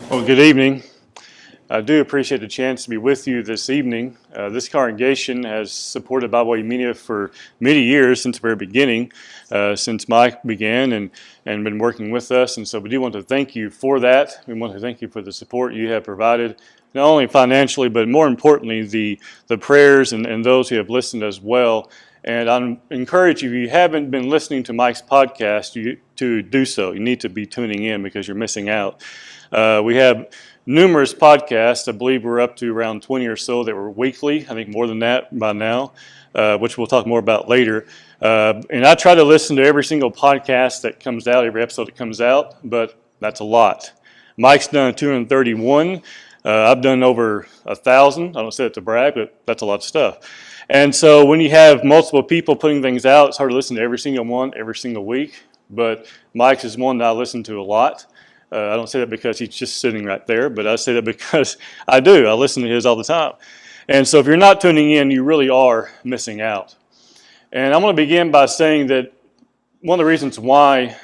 Well, good evening. I do appreciate the chance to be with you this evening. This congregation has supported Byway Media for many years since the very beginning, since Mike began and been working with us. And so we do want to thank you for that. We want to thank you for the support you have provided, not only financially, but more importantly, the prayers and those who have listened as well. And I encourage you, if you haven't been listening to Mike's podcast, to do so. You need to be tuning in because you're missing out. We have numerous podcasts. I believe we're up to around 20 or so that were weekly. I think more than that by now, which we'll talk more about later. And I try to listen to every single podcast that comes out, every episode that comes out, but that's a lot. Mike's done 231. I've done over 1,000. I don't say it to brag, but that's a lot of stuff. And so when you have multiple people putting things out, it's hard to listen to every single one every single week. But Mike's is one that I listen to a lot. I don't say that because he's just sitting right there, but I say that because I do. I listen to his all the time. And so if you're not tuning in, you really are missing out. And I'm going to begin by saying that one of the reasons why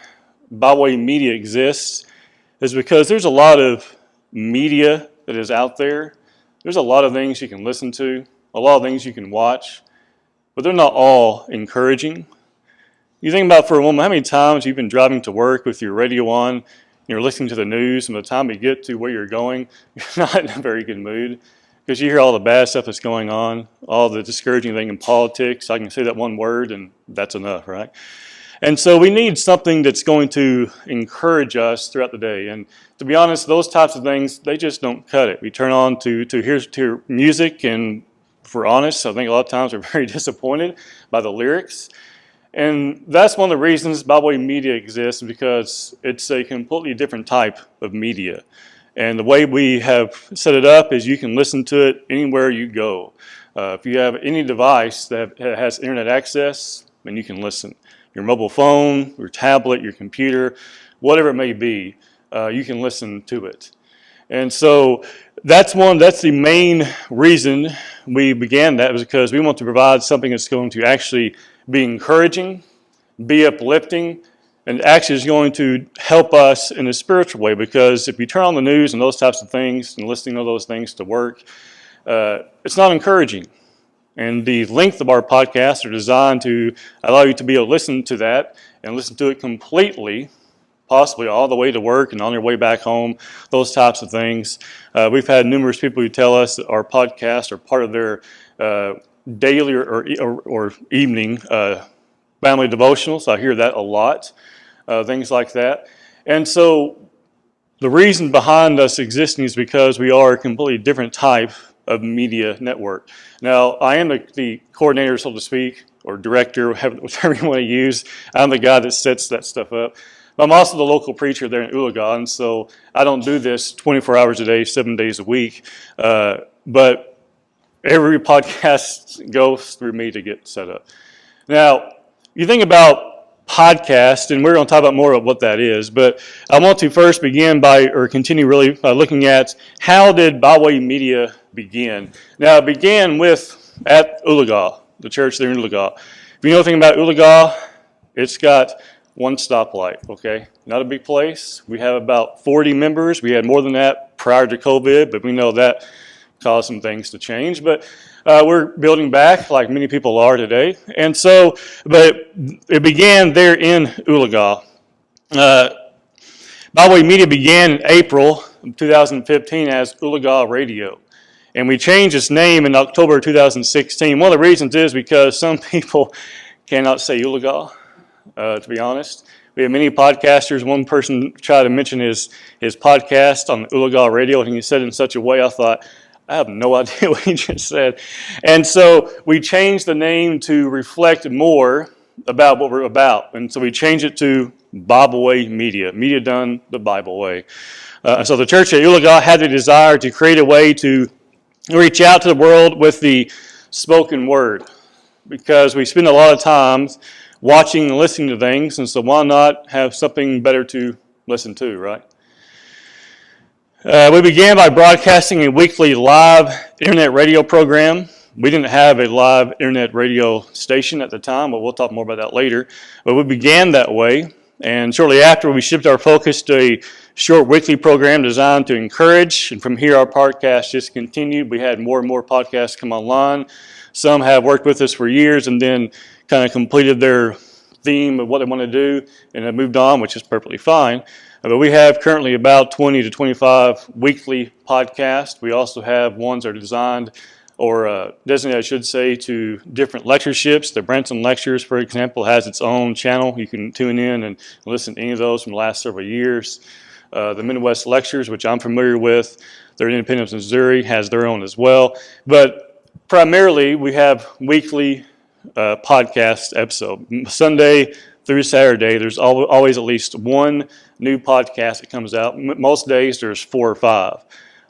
Byway Media exists is because there's a lot of media that is out there. There's a lot of things you can listen to, a lot of things you can watch, but they're not all encouraging. You think about for a moment how many times you've been driving to work with your radio on, you're listening to the news, and by the time you get to where you're going, you're not in a very good mood because you hear all the bad stuff that's going on, all the discouraging thing in politics. I can say that one word and that's enough, right? And so we need something that's going to encourage us throughout the day. And to be honest, those types of things, they just don't cut it. We turn on to hear music, and if we're honest, I think a lot of times we're very disappointed by the lyrics. And that's one of the reasons Byway Media exists, because it's a completely different type of media. And the way we have set it up is you can listen to it anywhere you go. If you have any device that has internet access, then you can listen. Your mobile phone, your tablet, your computer, whatever it may be, you can listen to it. And so that's the main reason we began that, was because we want to provide something that's going to actually be encouraging, be uplifting, and actually is going to help us in a spiritual way. Because if you turn on the news and those types of things and listening to those things to work, it's not encouraging. And the length of our podcasts are designed to allow you to be able to listen to that and listen to it completely, possibly all the way to work and on your way back home, those types of things. We've had numerous people who tell us that our podcasts are part of their daily or evening family devotionals. I hear that a lot, things like that. And so the reason behind us existing is because we are a completely different type of media network. Now, I am the coordinator, so to speak, or director, whatever you want to use. I'm the guy that sets that stuff up. But I'm also the local preacher there in Ulaga, and so I don't do this 24 hours a day, 7 days a week. But every podcast goes through me to get set up. Now, you think about podcast, and we're going to talk about more of what that is, but I want to first continue really by looking at how did Byway Media begin. Now, it began at Ulaga, the church there in Ulaga. If you know anything about Ulaga, it's got one stoplight, okay? Not a big place. We have about 40 members. We had more than that prior to COVID, but we know that caused some things to change. But we're building back like many people are today. And so, but it began there in Ulaga. Byway Media began in April of 2015 as Ulaga Radio. And we changed its name in October 2016. One of the reasons is because some people cannot say Ulaga, to be honest. We have many podcasters. One person tried to mention his podcast on Ulaga Radio, and he said it in such a way I thought, I have no idea what he just said. And so we changed the name to reflect more about what we're about. And so we changed it to BibleWay Media. Media done the Bible way. So the church at Ulaga had the desire to create a way to reach out to the world with the spoken word. Because we spend a lot of time watching and listening to things, and so why not have something better to listen to, right? We began by broadcasting a weekly live internet radio program. We didn't have a live internet radio station at the time, but we'll talk more about that later. But we began that way. And shortly after, we shifted our focus to a short weekly program designed to encourage. And from here, our podcast just continued. We had more and more podcasts come online. Some have worked with us for years and then kind of completed their theme of what they want to do and have moved on, which is perfectly fine. But we have currently about 20 to 25 weekly podcasts. We also have ones that are designed or designated, I should say, to different lectureships. The Branson Lectures, for example, has its own channel. You can tune in and listen to any of those from the last several years. The Midwest Lectures, which I'm familiar with, they're in Independence, Missouri, has their own as well. But primarily, we have weekly podcast episode. Sunday through Saturday, there's always at least one new podcast that comes out. Most days, there's 4 or 5.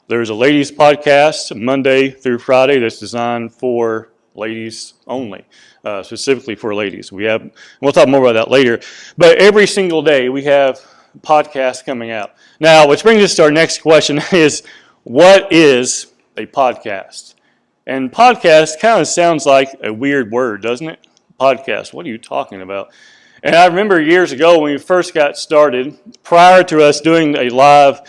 There's a ladies podcast Monday through Friday that's designed for ladies only, specifically for ladies. We'll talk more about that later. But every single day we have podcasts coming out. Now, which brings us to our next question is, what is a podcast? And podcast kind of sounds like a weird word, doesn't it? Podcast, what are you talking about? And I remember years ago when we first got started, prior to us doing a live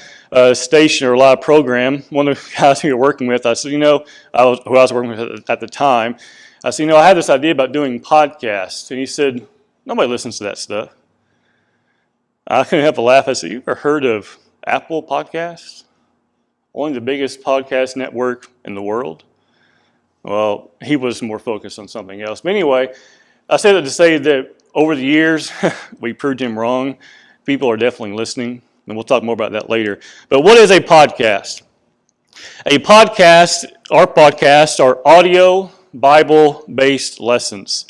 station or live program, one of the guys we were working with, I said, who I was working with at the time, I said, I had this idea about doing podcasts. And he said, nobody listens to that stuff. I couldn't help but laugh. I said, you ever heard of Apple Podcasts? Only the biggest podcast network in the world? Well, he was more focused on something else. But anyway, I say that to say that over the years, we proved him wrong. People are definitely listening. And we'll talk more about that later. But what is a podcast? Our podcasts are audio Bible-based lessons.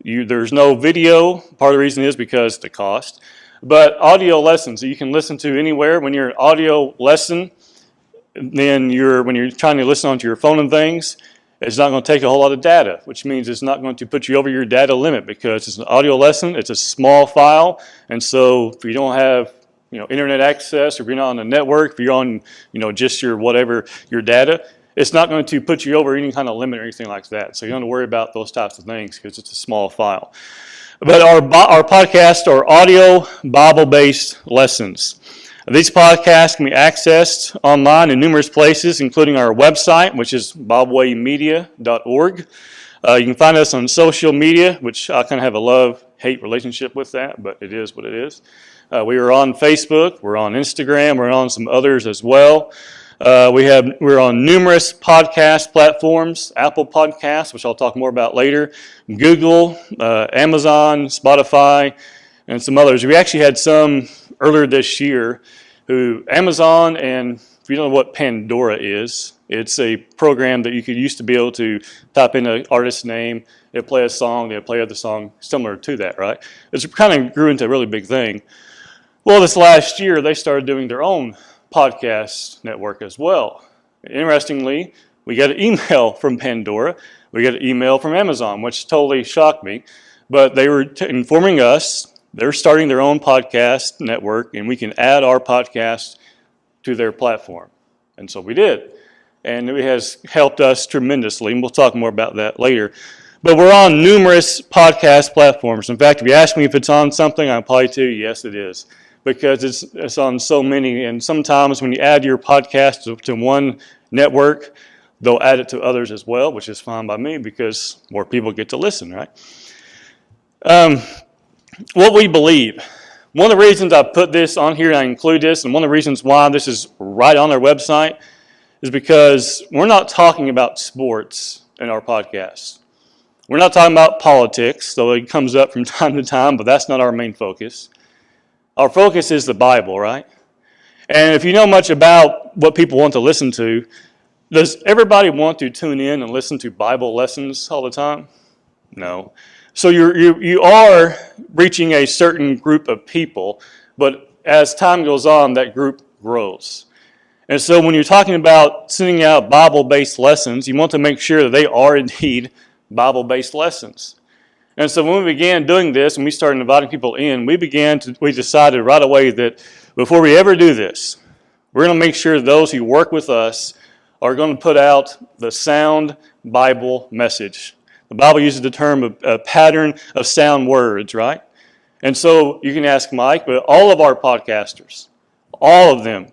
There's no video. Part of the reason is because of the cost. But audio lessons that you can listen to anywhere. When you're an audio lesson, then when you're trying to listen onto your phone and things, it's not going to take a whole lot of data, which means it's not going to put you over your data limit because it's an audio lesson. It's a small file. And so if you don't have internet access, or if you're not on a network, if you're on, just your data, it's not going to put you over any kind of limit or anything like that. So you don't have to worry about those types of things because it's a small file. But our podcasts are audio Bible-based lessons. These podcasts can be accessed online in numerous places, including our website, which is bywaymedia.org. You can find us on social media, which I kind of have a love-hate relationship with that, but it is what it is. We are on Facebook, we're on Instagram, we're on some others as well. We're on numerous podcast platforms, Apple Podcasts, which I'll talk more about later, Google, Amazon, Spotify, and some others. We actually had some earlier this year Amazon, and if you don't know what Pandora is, it's a program that you used to be able to type in an artist's name, they'll play a song, they'll play other song similar to that, right? It kind of grew into a really big thing. Well, this last year, they started doing their own podcast network as well. Interestingly, we got an email from Pandora. We got an email from Amazon, which totally shocked me. But they were informing us they're starting their own podcast network, and we can add our podcast to their platform. And so we did. And it has helped us tremendously, and we'll talk more about that later. But we're on numerous podcast platforms. In fact, if you ask me if it's on something, I'll probably tell you, yes, it is. Because it's on so many, and sometimes when you add your podcast to one network, they'll add it to others as well, which is fine by me because more people get to listen, right? What we believe. One of the reasons I put this on here and I include this, and one of the reasons why this is right on our website, is because we're not talking about sports in our podcast. We're not talking about politics, though it comes up from time to time, but that's not our main focus. Our focus is the Bible, right? And if you know much about what people want to listen to, does everybody want to tune in and listen to Bible lessons all the time? No. So you are reaching a certain group of people, but as time goes on, that group grows. And so when you're talking about sending out Bible-based lessons, you want to make sure that they are indeed Bible-based lessons. And so when we began doing this and we started inviting people in, we decided right away that before we ever do this, we're going to make sure those who work with us are going to put out the sound Bible message. The Bible uses the term a pattern of sound words, right? And so you can ask Mike, but all of our podcasters, all of them,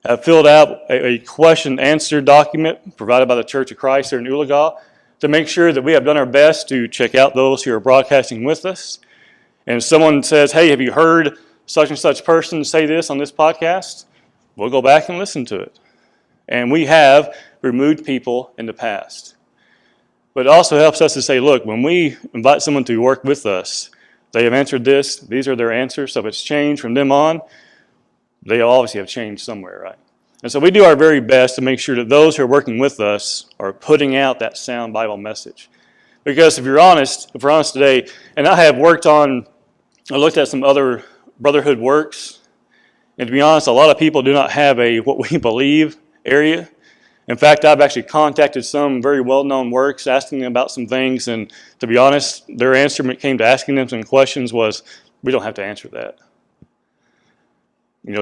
have filled out a question and answer document provided by the Church of Christ here in Ulaga to make sure that we have done our best to check out those who are broadcasting with us. And if someone says, hey, have you heard such and such person say this on this podcast? We'll go back and listen to it. And we have removed people in the past. But it also helps us to say, look, when we invite someone to work with us, they have answered this, these are their answers, so if it's changed from them on, they obviously have changed somewhere, right? And so we do our very best to make sure that those who are working with us are putting out that sound Bible message. Because if we're honest today, and I looked at some other brotherhood works, and to be honest, a lot of people do not have a what we believe area. In fact, I've actually contacted some very well-known works asking them about some things, and to be honest, their answer when it came to asking them some questions was, we don't have to answer that.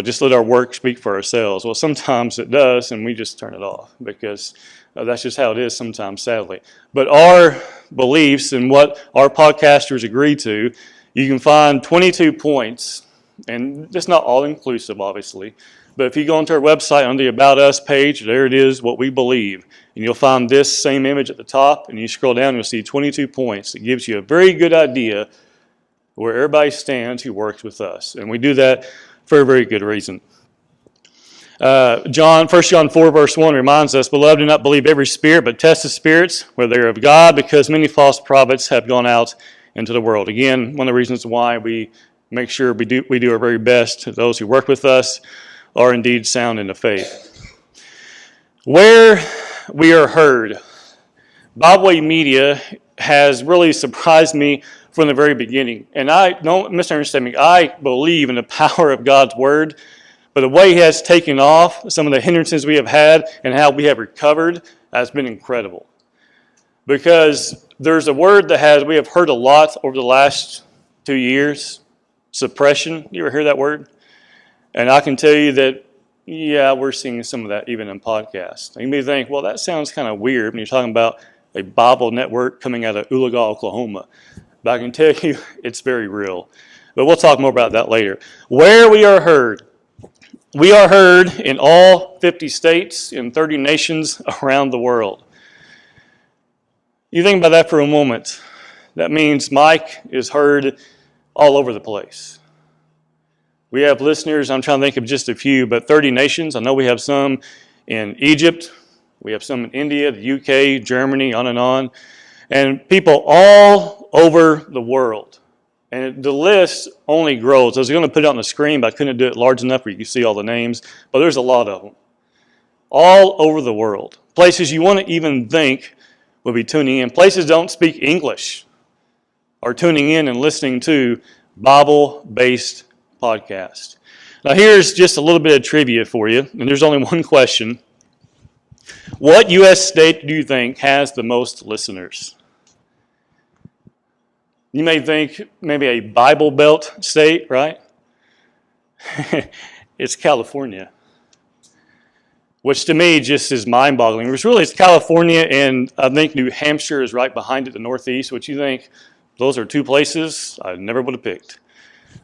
Just let our work speak for ourselves. Well, sometimes it does, and we just turn it off because that's just how it is sometimes, sadly. But our beliefs and what our podcasters agree to, you can find 22 points, and it's not all inclusive, obviously. But if you go onto our website on the About Us page, there it is, what we believe. And you'll find this same image at the top, and you scroll down, you'll see 22 points. It gives you a very good idea where everybody stands who works with us. And we do that for a very good reason. 1 John 4, verse 1 reminds us, Beloved, do not believe every spirit, but test the spirits, whether they're of God, because many false prophets have gone out into the world. Again, one of the reasons why we make sure we do our very best to those who work with us are indeed sound in the faith. Where we are heard. Byway Media has really surprised me from the very beginning. And don't misunderstand me, I believe in the power of God's Word, but the way He has taken off, some of the hindrances we have had, and how we have recovered, has been incredible. Because there's a word we have heard a lot over the last 2 years, suppression. You ever hear that word? And I can tell you that, we're seeing some of that even in podcasts. You may think, well, that sounds kind of weird when you're talking about a Bible network coming out of Ulaga, Oklahoma. But I can tell you it's very real. But we'll talk more about that later. Where we are heard. We are heard in all 50 states, in 30 nations around the world. You think about that for a moment. That means Mike is heard all over the place. We have listeners, I'm trying to think of just a few, but 30 nations. I know we have some in Egypt. We have some in India, the UK, Germany, on and on. And people all over the world. And the list only grows. I was going to put it on the screen, but I couldn't do it large enough where you can see all the names. But there's a lot of them. All over the world. Places you wouldn't even think would be tuning in. Places don't speak English are tuning in and listening to Bible-based podcasts. Now here's just a little bit of trivia for you, and there's only one question. What U.S. state do you think has the most listeners? You may think maybe a Bible Belt state, right? It's California, which to me just is mind-boggling. It's California, and I think New Hampshire is right behind it, the Northeast, which you think those are two places I never would have picked.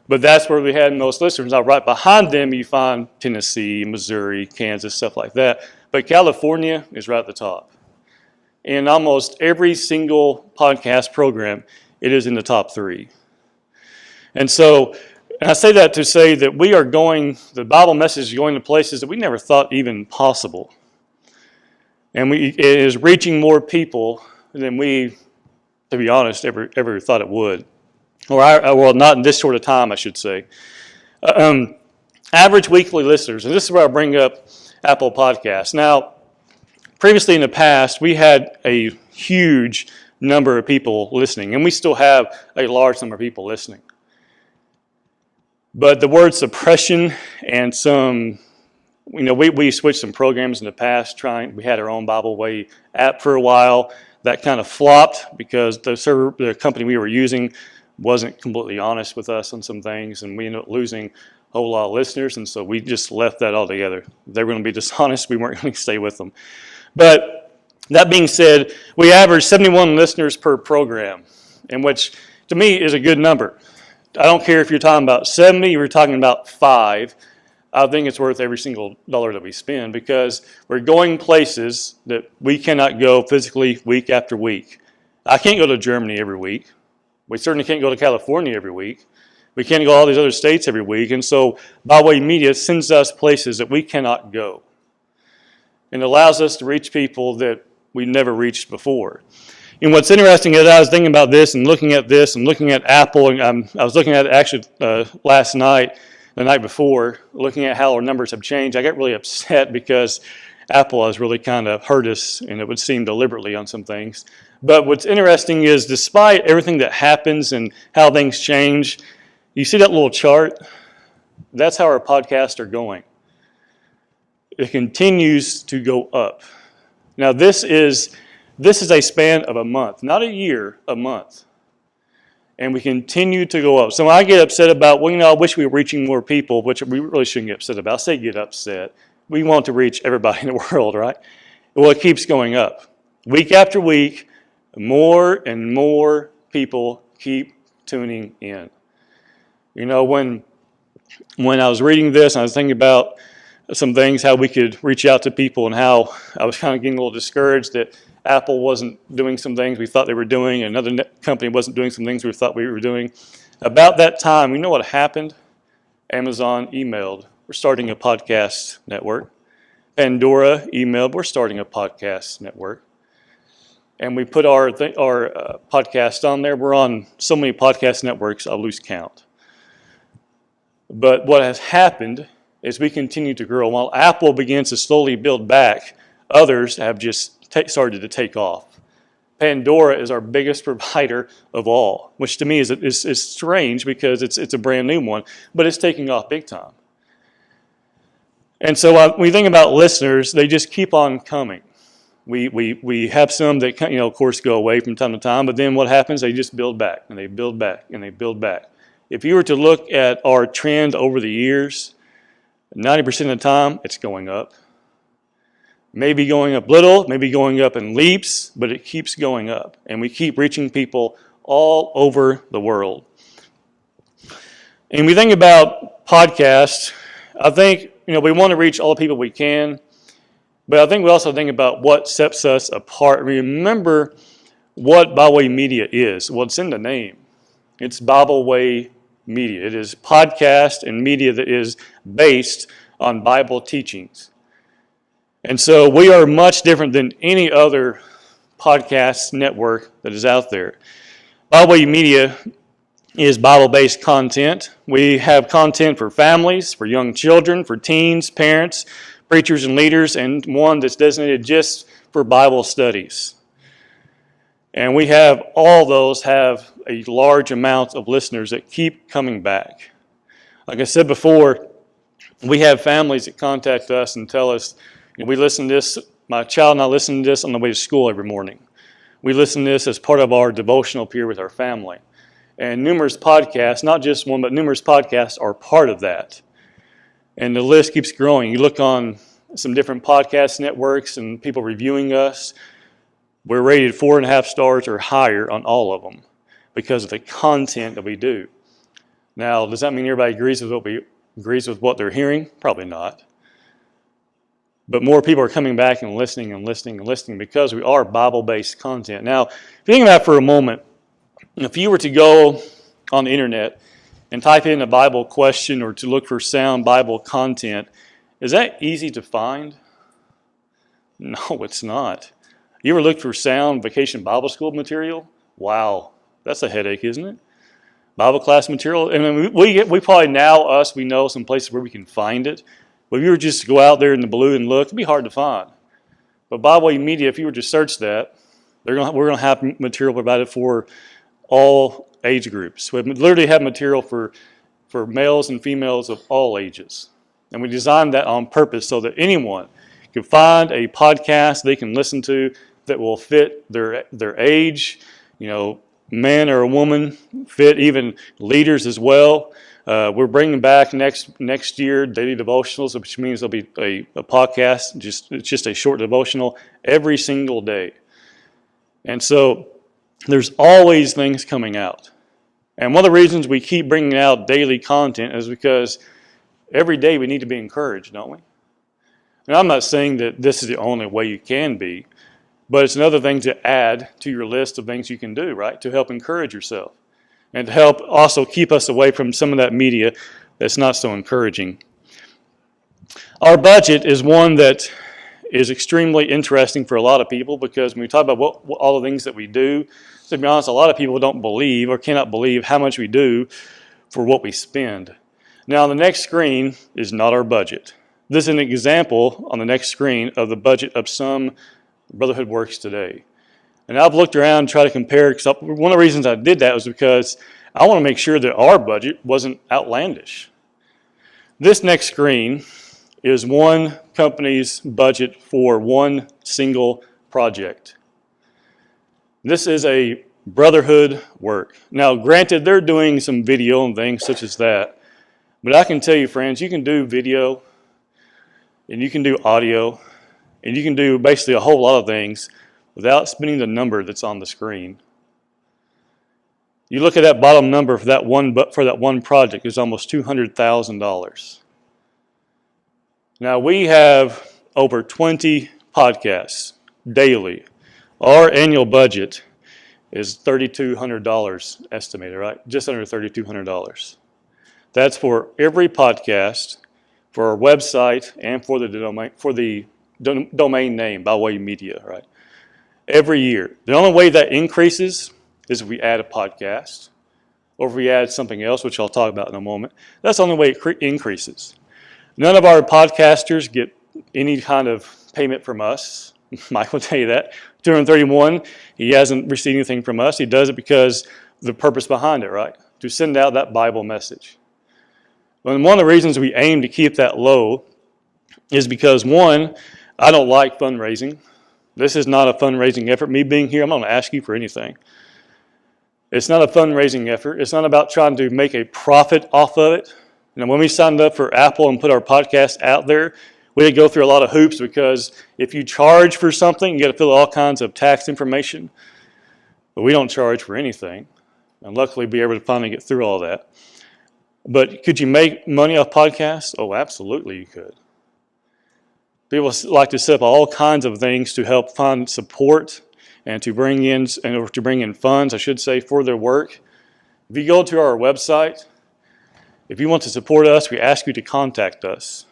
But that's where we had most listeners. Now, right behind them, you find Tennessee, Missouri, Kansas, stuff like that. But California is right at the top. In almost every single podcast program, it is in the top 3. And so, I say that to say that the Bible message is going to places that we never thought even possible. And it is reaching more people than we, to be honest, ever thought it would. Well, not in this sort of time, I should say. Average weekly listeners, and this is where I bring up Apple Podcasts. Now, previously in the past, we had a huge number of people listening, and we still have a large number of people listening. But the word suppression and we switched some programs in the past. We had our own BibleWay app for a while. That kind of flopped because the company we were using wasn't completely honest with us on some things, and we ended up losing a whole lot of listeners, and so we just left that altogether. If they were going to be dishonest, we weren't going to stay with them. But that being said, we average 71 listeners per program, and which to me is a good number. I don't care if you're talking about 70 or you're talking about 5. I think it's worth every single dollar that we spend because we're going places that we cannot go physically week after week. I can't go to Germany every week. We certainly can't go to California every week. We can't go to all these other states every week. And so Byway Media sends us places that we cannot go. And it allows us to reach people that we never reached before. And what's interesting is I was thinking about this and looking at Apple. And I was looking at it actually last night, the night before, looking at how our numbers have changed. I got really upset because Apple has really kind of hurt us, and it would seem deliberately on some things. But what's interesting is despite everything that happens and how things change, you see that little chart? That's how our podcasts are going. It continues to go up. Now this is a span of a month, not a year, a month. And we continue to go up. So when I get upset about, I wish we were reaching more people, which we really shouldn't get upset about. I say get upset. We want to reach everybody in the world, right? Well, it keeps going up. Week after week, more and more people keep tuning in. When I was reading this, I was thinking about some things, how we could reach out to people, and how I was kind of getting a little discouraged that Apple wasn't doing some things we thought they were doing, and another company wasn't doing some things we thought we were doing. About that time, you know what happened? Amazon emailed, we're starting a podcast network. Pandora emailed, we're starting a podcast network. And we put our podcast on there. We're on so many podcast networks, I'll lose count. But what has happened is we continue to grow. While Apple begins to slowly build back, others have just started to take off. Pandora is our biggest provider of all, which to me is strange because it's a brand new one, but it's taking off big time. And so when we think about listeners, they just keep on coming. We have some that of course go away from time to time, but then what happens? They just build back and they build back and they build back. If you were to look at our trend over the years, 90% of the time it's going up. Maybe going up little, maybe going up in leaps, but it keeps going up. And we keep reaching people all over the world. And we think about podcasts, I think, we want to reach all the people we can, but I think we also think about what sets us apart. Remember what Byway Media is. Well, it's in the name. It's BibleWay Media. It is podcast and media that is based on Bible teachings. And so we are much different than any other podcast network that is out there. Byway Media is Bible-based content. We have content for families, for young children, for teens, parents, preachers and leaders, and one that's designated just for Bible studies. And we have all those have a large amount of listeners that keep coming back. Like I said before, we have families that contact us and tell us, we listen to this, my child and I listen to this on the way to school every morning. We listen to this as part of our devotional period with our family. And numerous podcasts, not just one, but numerous podcasts are part of that. And the list keeps growing. You look on some different podcast networks and people reviewing us, we're rated 4.5 stars or higher on all of them because of the content that we do. Now, does that mean everybody agrees with what they're hearing? Probably not. But more people are coming back and listening because we are Bible-based content. Now, if you think about it for a moment, if you were to go on the internet and type in a Bible question or to look for sound Bible content, is that easy to find? No, it's not. You ever looked for sound Vacation Bible School material? Wow, that's a headache, isn't it? Bible class material. And we probably we know some places where we can find it. But if you were just to go out there in the blue and look, it'd be hard to find. But Byway Media, if you were to search that, we're going to have material provided for all age groups. We literally have material for males and females of all ages. And we designed that on purpose so that anyone can find a podcast they can listen to that will fit their age, man or a woman, fit even leaders as well. We're bringing back next year daily devotionals, which means there'll be a podcast, it's just a short devotional every single day. And so there's always things coming out. And one of the reasons we keep bringing out daily content is because every day we need to be encouraged, don't we? And I'm not saying that this is the only way you can be, but it's another thing to add to your list of things you can do, right? To help encourage yourself and to help also keep us away from some of that media that's not so encouraging. Our budget is one that is extremely interesting for a lot of people because when we talk about all the things that we do, to be honest, a lot of people don't believe or cannot believe how much we do for what we spend. Now, on the next screen is not our budget. This is an example on the next screen of the budget of some Brotherhood Works today. And I've looked around and tried to compare, because one of the reasons I did that was because I want to make sure that our budget wasn't outlandish. This next screen is one company's budget for one single project. This is a Brotherhood work. Now, granted, they're doing some video and things such as that, but I can tell you, friends, you can do video, and you can do audio, and you can do basically a whole lot of things without spending the number that's on the screen. You look at that bottom number for that one project, it's almost $200,000. Now, we have over 20 podcasts daily. Our annual budget is $3,200 estimated, right? Just under $3,200. That's for every podcast, for our website, and for the domain name, Byway Media, right? Every year. The only way that increases is if we add a podcast, or if we add something else, which I'll talk about in a moment. That's the only way it increases. None of our podcasters get any kind of payment from us. Mike will tell you that. 231, he hasn't received anything from us. He does it because the purpose behind it, right? To send out that Bible message. And one of the reasons we aim to keep that low is because, one, I don't like fundraising. This is not a fundraising effort. Me being here, I'm not going to ask you for anything. It's not a fundraising effort. It's not about trying to make a profit off of it. And when we signed up for Apple and put our podcast out there, we had to go through a lot of hoops because if you charge for something, you got to fill all kinds of tax information. But we don't charge for anything. And luckily, be able to finally get through all that. But could you make money off podcasts? Oh, absolutely you could. People like to set up all kinds of things to help find support and to bring in funds, I should say, for their work. If you go to our website, if you want to support us, we ask you to contact us.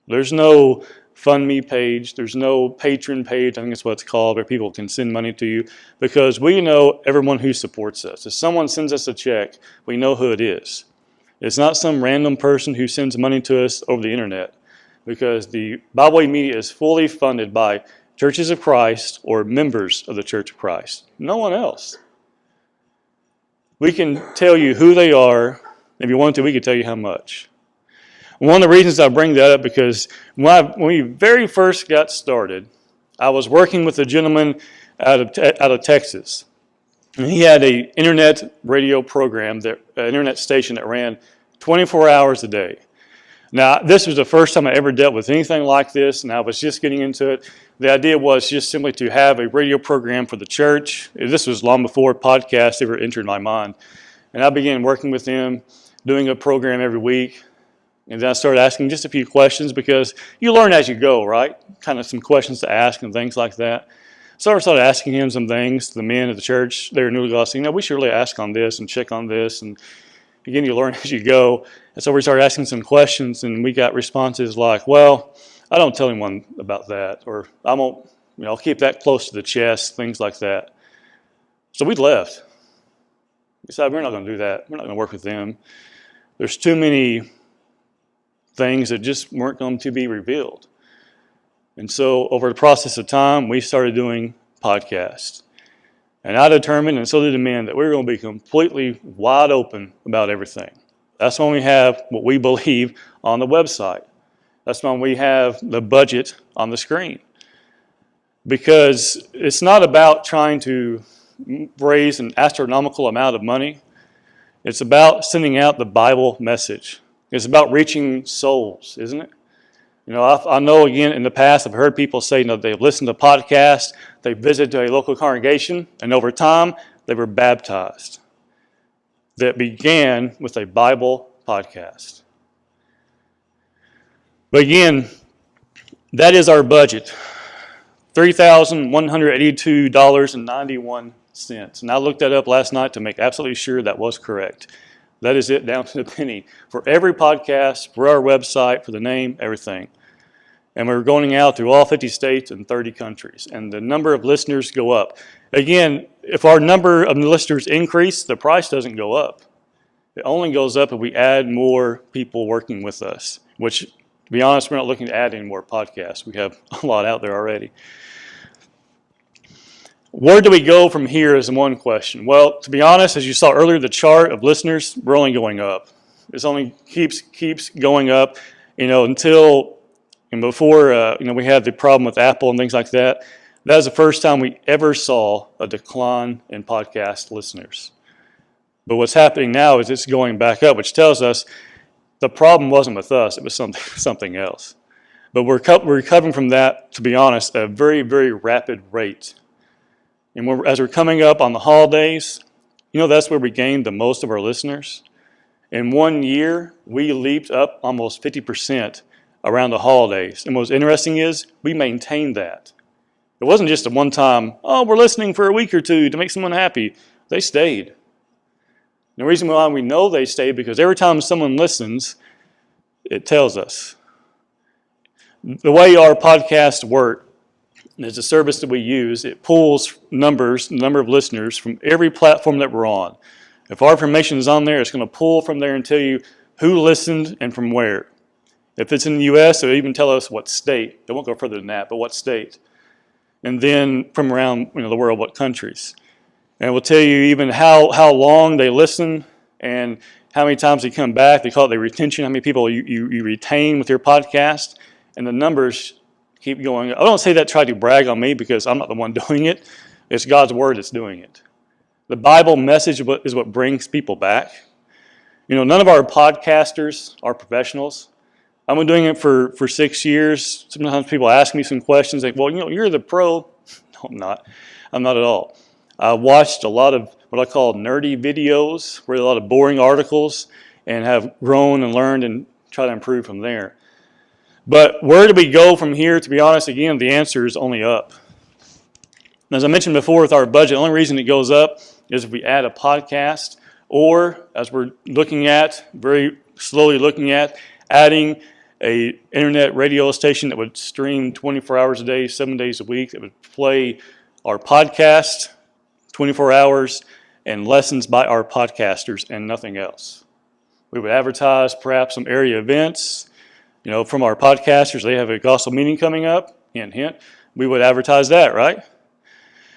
There's no Fund Me page. There's no Patron page, I think that's what it's called, where people can send money to you, because we know everyone who supports us. If someone sends us a check, we know who it is. It's not some random person who sends money to us over the internet, because the Byway Media is fully funded by Churches of Christ or members of the Church of Christ. No one else. We can tell you who they are. If you want to, we can tell you how much. One of the reasons I bring that up because when we very first got started, I was working with a gentleman out of Texas. And he had an internet radio program, an internet station that ran 24 hours a day. Now, this was the first time I ever dealt with anything like this, and I was just getting into it. The idea was just simply to have a radio program for the church. This was long before podcasts ever entered my mind. And I began working with him, doing a program every week. And then I started asking just a few questions because you learn as you go, right? Kind of some questions to ask and things like that. So I started asking him some things, the men of the church, they were newly lost, we should really ask on this and check on this. And again, you learn as you go. And so we started asking some questions, and we got responses like, well, I don't tell anyone about that, or I won't, I'll keep that close to the chest, things like that. So we left. We decided we're not going to do that. We're not going to work with them. There's too many things that just weren't going to be revealed. And so over the process of time, we started doing podcasts. And I determined, and so did the men, that we were going to be completely wide open about everything. That's when we have what we believe on the website. That's when we have the budget on the screen. Because it's not about trying to raise an astronomical amount of money. It's about sending out the Bible message. It's about reaching souls, isn't it? I know, again, in the past, I've heard people say, they've listened to podcasts, they visited a local congregation, and over time, they were baptized. that began with a Bible podcast. But again, that is our budget, $3,182.91. And I looked that up last night to make absolutely sure that was correct. That is it down to the penny for every podcast, for our website, for the name, everything. And we're going out to all 50 states and 30 countries. And the number of listeners go up. Again, if our number of listeners increase, the price doesn't go up. It only goes up if we add more people working with us, which, to be honest, we're not looking to add any more podcasts. We have a lot out there already. Where do we go from here is one question. Well, to be honest, as you saw earlier, the chart of listeners, we're only going up. It only keeps going up, until and before we had the problem with Apple and things like that. That was the first time we ever saw a decline in podcast listeners. But what's happening now is it's going back up, which tells us the problem wasn't with us, it was something else. But we're recovering from that, to be honest, at a very, very rapid rate. And as we're coming up on the holidays, that's where we gained the most of our listeners. In 1 year, we leaped up almost 50% around the holidays. And what's interesting is we maintained that. It wasn't just a one-time, we're listening for a week or two to make someone happy. They stayed. The reason why we know they stay because every time someone listens, it tells us. The way our podcasts work is a service that we use. It pulls the number of listeners from every platform that we're on. If our information is on there, it's going to pull from there and tell you who listened and from where. If it's in the U.S., it'll even tell us what state. It won't go further than that, but what state. And then from around the world, what countries. And it will tell you even how long they listen and how many times they come back. They call it the retention, how many people you retain with your podcast. And the numbers keep going. I don't say that to try to brag on me because I'm not the one doing it. It's God's Word that's doing it. The Bible message is what brings people back. None of our podcasters are professionals. I've been doing it for 6 years. Sometimes people ask me some questions like, well, you're the pro. No, I'm not. I'm not at all. I watched a lot of what I call nerdy videos, read a lot of boring articles, and have grown and learned and try to improve from there. But where do we go from here? To be honest, again, the answer is only up. As I mentioned before with our budget, the only reason it goes up is if we add a podcast or, as we're very slowly looking at, adding an internet radio station that would stream 24 hours a day, 7 days a week, that would play our podcast 24 hours and lessons by our podcasters and nothing else. We would advertise perhaps some area events, from our podcasters. They have a gospel meeting coming up, hint, hint. We would advertise that, right?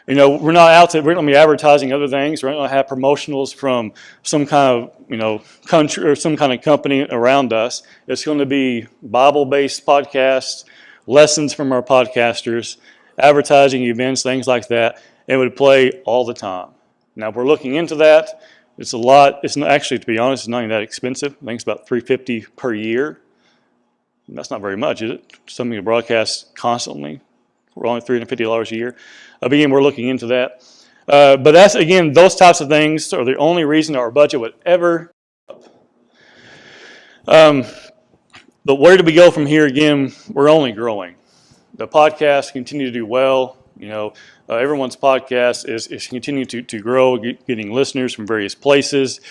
We're not going to be advertising other things. We're not going to have promotionals from some kind of, country or some kind of company around us. It's going to be Bible-based podcasts, lessons from our podcasters, advertising events, things like that. It would play all the time. Now, we're looking into that. It's a lot. It's not, actually, to be honest, it's not even that expensive. I think it's about $350 per year. That's not very much, is it? Something to broadcast constantly. We're only $350 a year. Again, we're looking into that. But that's, again, those types of things are the only reason our budget would ever go up. But where do we go from here? Again, we're only growing. The podcasts continue to do well. Everyone's podcast is continuing to grow, getting listeners from various places.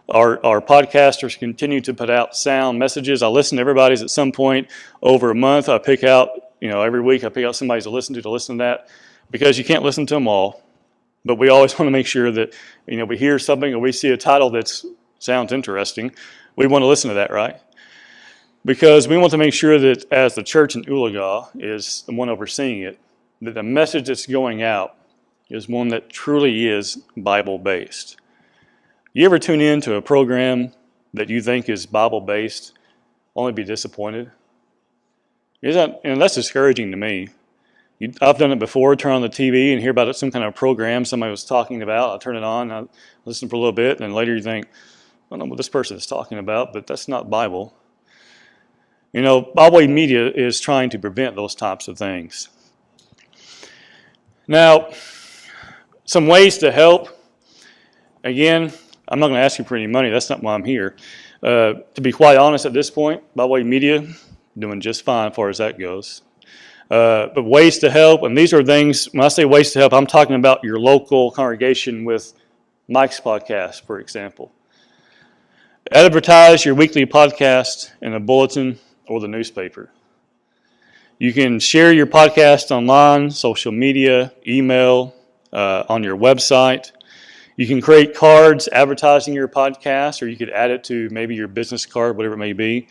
Our podcasters continue to put out sound messages. I listen to everybody's at some point over a month. I pick out, every week I pick out somebody's to listen to that, because you can't listen to them all. But we always want to make sure that, we hear something or we see a title that sounds interesting. We want to listen to that, right? Because we want to make sure that as the church in Ulaga is the one overseeing it, that the message that's going out is one that truly is Bible-based. You ever tune in to a program that you think is Bible-based, only be disappointed? That's discouraging to me. I've done it before, turn on the TV and hear about some kind of program somebody was talking about. I turn it on, I listen for a little bit, and later you think, I don't know what this person is talking about, but that's not Bible. Byway Media is trying to prevent those types of things. Now, some ways to help. Again, I'm not going to ask you for any money. That's not why I'm here. To be quite honest at this point, Byway Media, doing just fine as far as that goes. But ways to help, and these are things, when I say ways to help, I'm talking about your local congregation with Mike's podcast, for example. Advertise your weekly podcast in a bulletin or the newspaper. You can share your podcast online, social media, email, on your website. You can create cards advertising your podcast, or you could add it to maybe your business card, whatever it may be,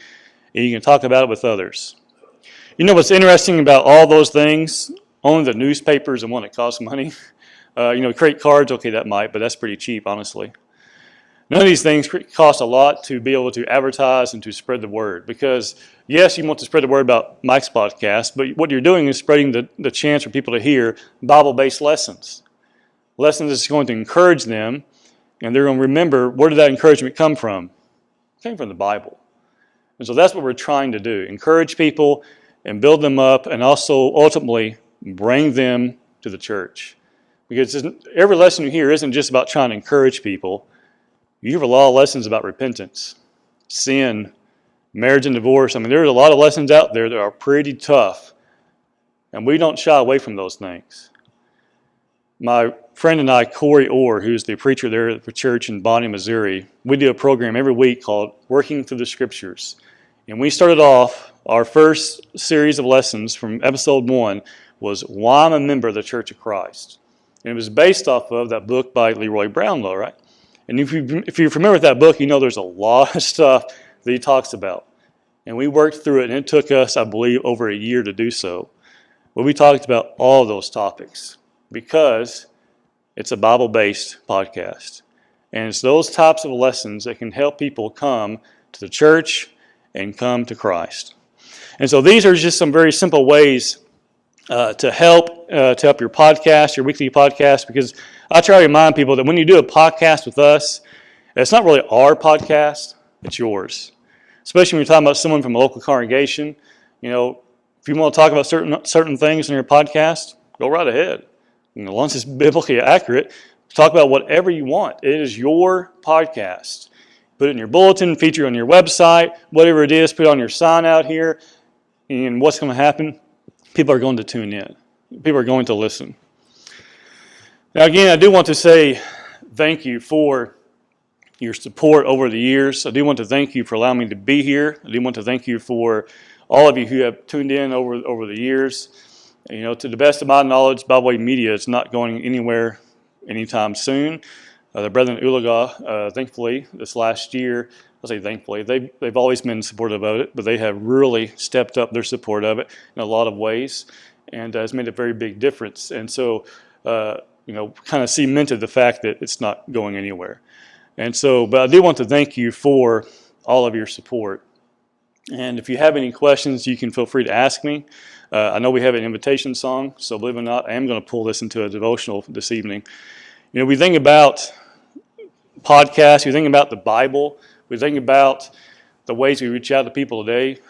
and you can talk about it with others. You know what's interesting about all those things? Only the newspaper is the one that costs money. Create cards, okay, that might, but that's pretty cheap, honestly. None of these things cost a lot to be able to advertise and to spread the word. Because, yes, you want to spread the word about Mike's podcast, but what you're doing is spreading the chance for people to hear Bible-based lessons. Lessons that's going to encourage them, and they're going to remember, where did that encouragement come from? It came from the Bible. And so that's what we're trying to do. Encourage people and build them up, and also ultimately bring them to the church. Because every lesson you hear isn't just about trying to encourage people. You hear a lot of lessons about repentance, sin, marriage and divorce. I mean, there's a lot of lessons out there that are pretty tough, and we don't shy away from those things. My friend and I, Corey Orr, who's the preacher there at the church in Bonnie, Missouri, we do a program every week called Working Through the Scriptures. And we started off, our first series of lessons from episode 1 was Why I'm a Member of the Church of Christ. And it was based off of that book by Leroy Brownlow, right? And if you're familiar with that book, you know there's a lot of stuff that he talks about. And we worked through it, and it took us, I believe, over a year to do so. But we talked about all those topics because it's a Bible-based podcast. And it's those types of lessons that can help people come to the church and come to Christ. And so these are just some very simple ways to help your podcast, your weekly podcast, because I try to remind people that when you do a podcast with us, it's not really our podcast, it's yours. Especially when you're talking about someone from a local congregation. You know, if you want to talk about certain things in your podcast, go right ahead. As long as it's biblically accurate, talk about whatever you want. It is your podcast. Put it in your bulletin, feature it on your website, whatever it is, put it on your sign out here. And what's going to happen? People are going to tune in. People are going to listen. Now, again, I do want to say thank you for your support over the years. I do want to thank you for allowing me to be here. I do want to thank you for all of you who have tuned in over the years. You know, to the best of my knowledge, Byway Media is not going anywhere anytime soon. The brethren at Ulaga, thankfully, this last year, I'll say thankfully, they've always been supportive of it, but they have really stepped up their support of it in a lot of ways, and has made a very big difference. And so, kind of cemented the fact that it's not going anywhere. And so, but I do want to thank you for all of your support. And if you have any questions, you can feel free to ask me. I know we have an invitation song, so believe it or not, I am going to pull this into a devotional this evening. You know, we think about podcasts, we think about the Bible, we think about the ways we reach out to people today.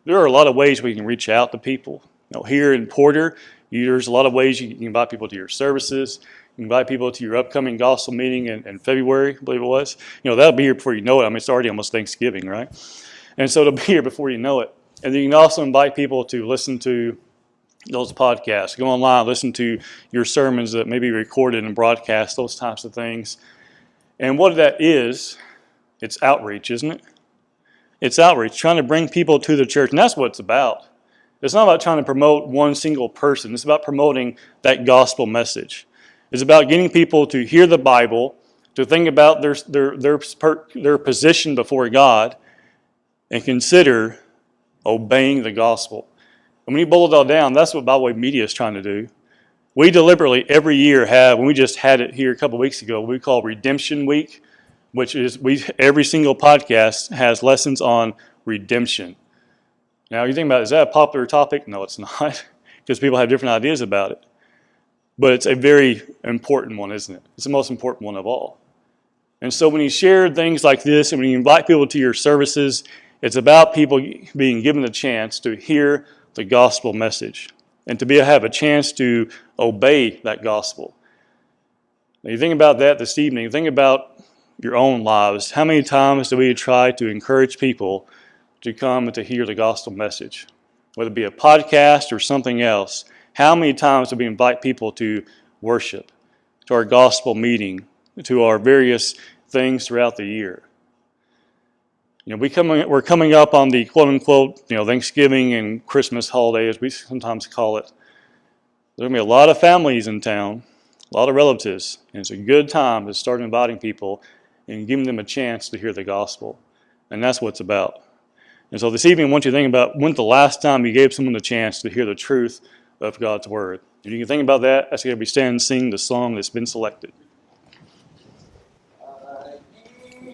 There are a lot of ways we can reach out to people. You know, here in Porter, there's a lot of ways you can invite people to your services. You can invite people to your upcoming gospel meeting in February, I believe it was. You know, that'll be here before you know it. I mean, it's already almost Thanksgiving, right? And so it'll be here before you know it. And then you can also invite people to listen to those podcasts. Go online, listen to your sermons that may be recorded and broadcast, those types of things. And what that is, it's outreach, isn't it? It's outreach, trying to bring people to the church. And that's what it's about. It's not about trying to promote one single person. It's about promoting that gospel message. It's about getting people to hear the Bible, to think about their position before God, and consider obeying the gospel. And when you boil it all down, that's what Byway Media is trying to do. We deliberately every year have, and we just had it here a couple of weeks ago, we call Redemption Week, which is every single podcast has lessons on redemption. Now, you think about, is that a popular topic? No, it's not, because people have different ideas about it. But it's a very important one, isn't it? It's the most important one of all. And so when you share things like this, and when you invite people to your services, it's about people being given a chance to hear the gospel message and to have a chance to obey that gospel. Now, you think about that this evening. Think about your own lives, how many times do we try to encourage people to come and to hear the gospel message? Whether it be a podcast or something else, how many times do we invite people to worship, to our gospel meeting, to our various things throughout the year? We're coming up on the quote-unquote, Thanksgiving and Christmas holiday, as we sometimes call it. There's going to be a lot of families in town, a lot of relatives, and it's a good time to start inviting people and giving them a chance to hear the gospel. And that's what it's about. And so this evening, I want you to think about when's the last time you gave someone the chance to hear the truth of God's Word. If you can think about that, that's going to be stand and sing the song that's been selected.